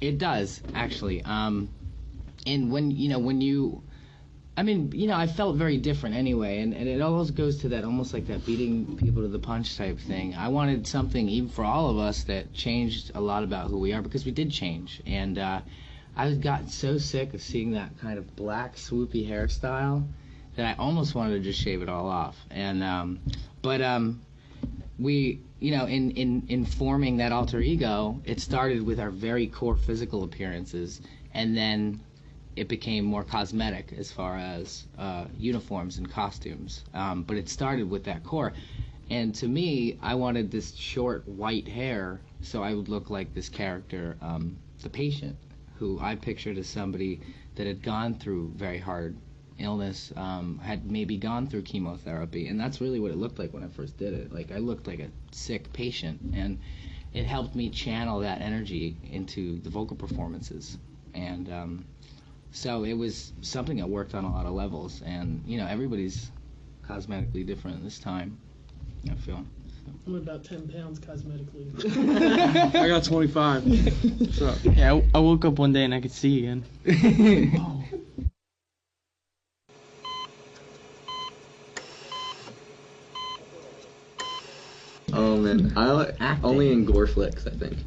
It does, actually. And I felt very different anyway, and it always goes to that, almost like that beating people to the punch type thing. I wanted something, even for all of us, that changed a lot about who we are, because we did change. And I got so sick of seeing that kind of black, swoopy hairstyle that I almost wanted to just shave it all off. And we, in forming that alter ego, it started with our very core physical appearances, and then it became more cosmetic as far as uniforms and costumes. But it started with that core. And to me, I wanted this short white hair so I would look like this character, the patient, who I pictured as somebody that had gone through very hard illness, had maybe gone through chemotherapy. And that's really what it looked like when I first did it. Like, I looked like a sick patient. And it helped me channel that energy into the vocal performances. And so it was something that worked on a lot of levels, and everybody's cosmetically different this time, I feel. I'm about 10 pounds cosmetically. I got 25. So Yeah, I woke up one day and I could see again. Oh. Oh man, Acting. only in gore flicks, I think.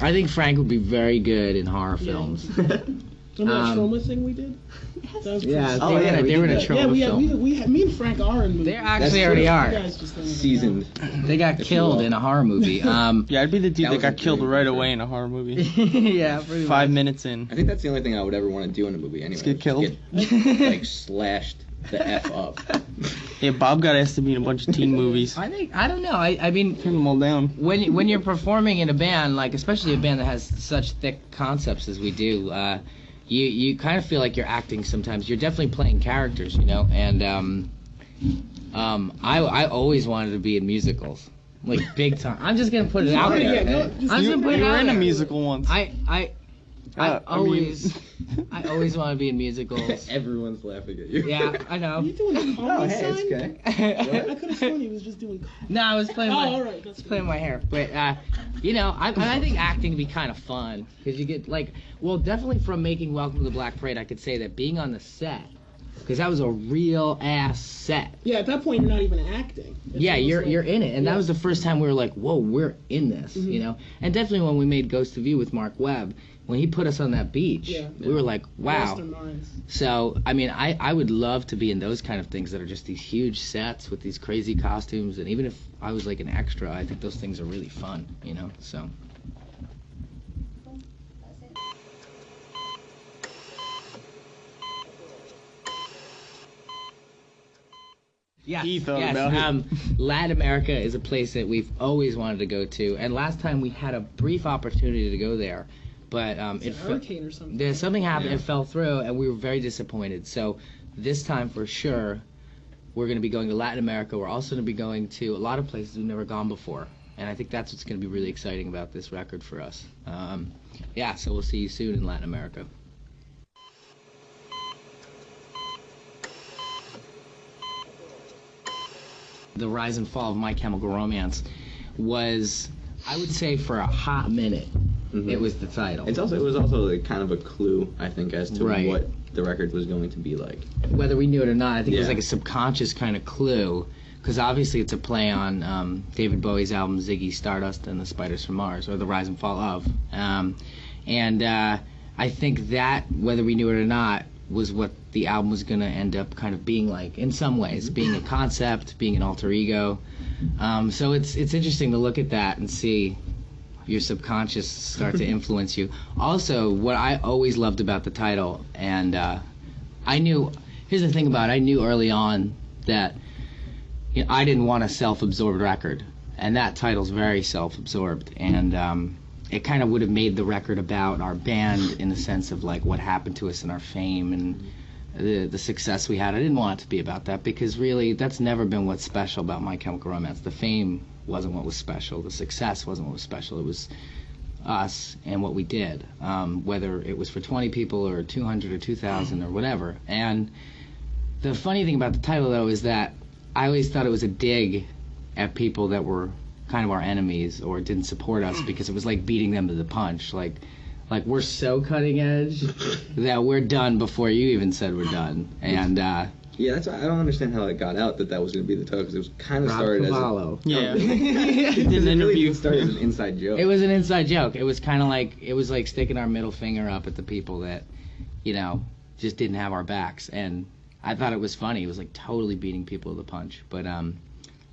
I think Frank would be very good in horror films. Remember that trauma thing we did? That was Yeah, pretty sick. they were in a trauma film. Me and Frank are in movies. They actually already You are. guys just don't even Seasoned. They got killed in a horror movie. Yeah, I'd be the dude That that was got a killed great right movie. away in a horror movie. Yeah, pretty 5 much. minutes in. I think that's the only thing I would ever want to do in a movie anyway. Just get killed? Get, like, slashed the F up. Yeah, Bob got asked to be in a bunch of teen movies. I don't know. I mean, Turn them all down. when you're performing in a band, like especially a band that has such thick concepts as we do, you kind of feel like you're acting sometimes. You're definitely playing characters, and I always wanted to be in musicals, like big time. I'm just gonna put it out there. I'm just You gonna put it were out in a there. musical once. I always want to be in musicals. Everyone's laughing at you. Yeah, I Are know. you doing the comedy Oh, hey, it's sign? okay. I could have sworn he was just doing comedy. No, I was playing my. Oh, all right. That's Playing my hair, but I think acting can be kind of fun because you get definitely from making Welcome to the Black Parade, I could say that being on the set, because that was a real ass set. Yeah, at that point you're not even acting. It's Yeah, almost you're in it, and yeah. that was the first time we were like, whoa, we're in this, And definitely when we made Ghost of You with Mark Webb, when he put us on that beach, Yeah. we were like, wow. Lost their minds. So, I mean, I would love to be in those kind of things that are just these huge sets with these crazy costumes, and even if I was like an extra, I think those things are really fun, so. Yes, He thought yes. about it. Latin America is a place that we've always wanted to go to, and last time we had a brief opportunity to go there, but It's a hurricane or something. there's something happened. It fell through, and we were very disappointed. So this time, for sure, we're going to be going to Latin America. We're also going to be going to a lot of places we've never gone before, and I think that's what's going to be really exciting about this record for us. So we'll see you soon in Latin America. The rise and fall of My Chemical Romance was, I would say, for a hot minute, it was the title. It was also like kind of a clue, I think, as to Right. what the record was going to be like. Whether we knew it or not, I think it was Yeah. like a subconscious kind of clue, because obviously it's a play on David Bowie's album Ziggy Stardust and the Spiders from Mars, or The Rise and Fall of. I think that, whether we knew it or not, was what the album was going to end up kind of being like, in some ways, being a concept, being an alter ego. So it's interesting to look at that and see your subconscious start to influence you. Also, what I always loved about the title, and here's the thing about it, I knew early on that I didn't want a self-absorbed record, and that title's very self-absorbed, and it kind of would have made the record about our band in the sense of like what happened to us in our fame and the success we had. I didn't want it to be about that, because really that's never been what's special about My Chemical Romance. The fame wasn't what was special. The success wasn't what was special. It was us and what we did, whether it was for 20 people or 200 or 2,000 or whatever. And the funny thing about the title, though, is that I always thought it was a dig at people that were kind of our enemies or didn't support us, because it was like beating them to the punch. Like Like, we're so cutting edge that we're done before you even said we're done. And Yeah, that's why I don't understand how it got out that was going to be the title, because it was kind of Rob started Cavallo. Yeah. it really started as an inside joke. It was an inside joke. It was kind of like, it was like sticking our middle finger up at the people that, you know, just didn't have our backs. And I thought it was funny. It was like totally beating people to the punch. But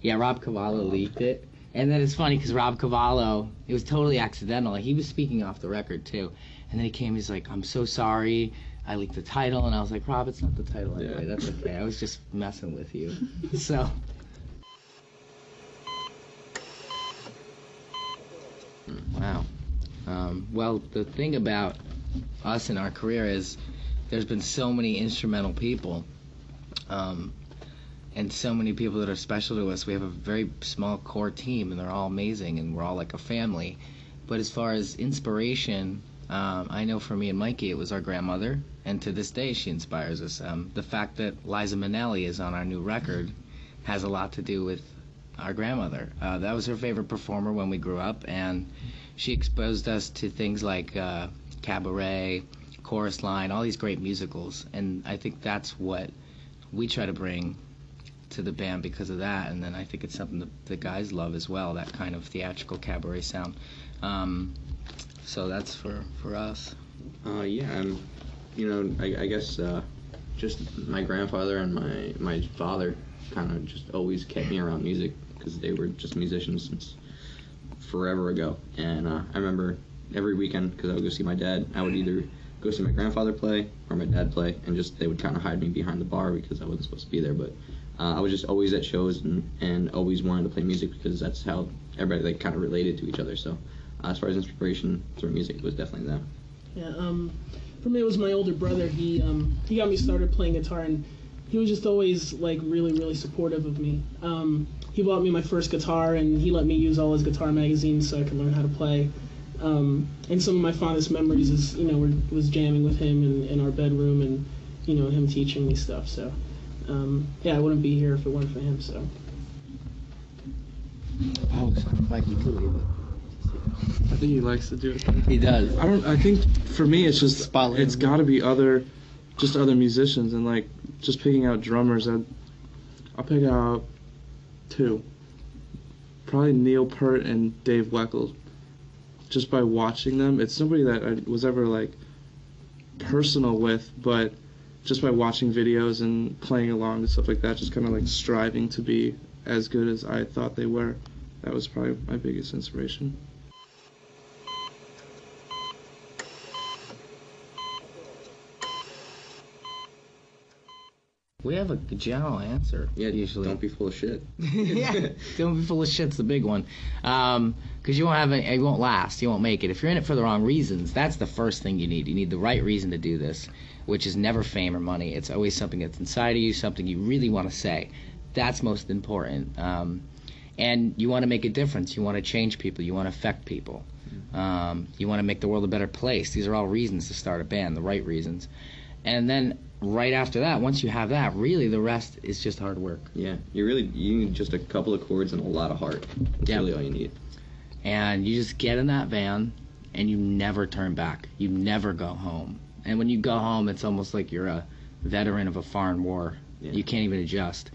yeah, Rob Cavallo leaked it. And then it's funny because Rob Cavallo, it was totally accidental. He was speaking off the record too. And then he came, he's like, I'm so sorry. I leaked the title. And I was like, Rob, it's not the title anyway. Yeah. That's okay. I was just messing with you. So. Wow. Well, the thing about us in our career is there's been so many instrumental people, and so many people that are special to us. We have a very small core team, and they're all amazing, and we're all like a family. But as far as inspiration, I know for me and Mikey, it was our grandmother, and to this day, she inspires us. The fact that Liza Minnelli is on our new record has a lot to do with our grandmother. That was her favorite performer when we grew up, and she exposed us to things like Cabaret, Chorus Line, all these great musicals, and I think that's what we try to bring to the band because of that. And then I think it's something that the guys love as well, that kind of theatrical cabaret sound. So that's for us. Yeah, and you know, I guess just my grandfather and my father kind of just always kept me around music because they were just musicians since forever ago. And I remember every weekend, because I would go see my dad, I would either go see my grandfather play or my dad play, and just they would kind of hide me behind the bar because I wasn't supposed to be there. But I was just always at shows and always wanted to play music because that's how everybody like kind of related to each other. So as far as inspiration through music, it was definitely them. Yeah, for me it was my older brother. He got me started playing guitar, and he was just always like really, really supportive of me. He bought me my first guitar, and he let me use all his guitar magazines so I could learn how to play. And some of my fondest memories is, you know, was jamming with him in our bedroom, and you know, him teaching me stuff. So yeah, I wouldn't be here if it weren't for him. So. Oh, Mikey too. I think he likes to do it. He does. I think for me it's just Spotlight. it's got to be other musicians, and like just picking out drummers. I'll pick out two. Probably Neil Peart and Dave Weckl. Just by watching them, it's nobody that I was ever like personal with, but just by watching videos and playing along and stuff like that, just kind of like striving to be as good as I thought they were. That was probably my biggest inspiration. We have a general answer. Yeah, usually. don't be full of shit. Yeah, don't be full of shit's the big one. Because you won't have it won't last. You won't make it. If you're in it for the wrong reasons, that's the first thing you need. You need the right reason to do this, which is never fame or money. It's always something that's inside of you, something you really want to say. That's most important. And you want to make a difference. You want to change people. You want to affect people. You want to make the world a better place. These are all reasons to start a band, the right reasons. And then right after that, once you have that, really the rest is just hard work. Yeah, you need just a couple of chords and a lot of heart. That's really all you need. And you just get in that van and you never turn back. You never go home. And when you go home, it's almost like you're a veteran of a foreign war. Yeah. You can't even adjust.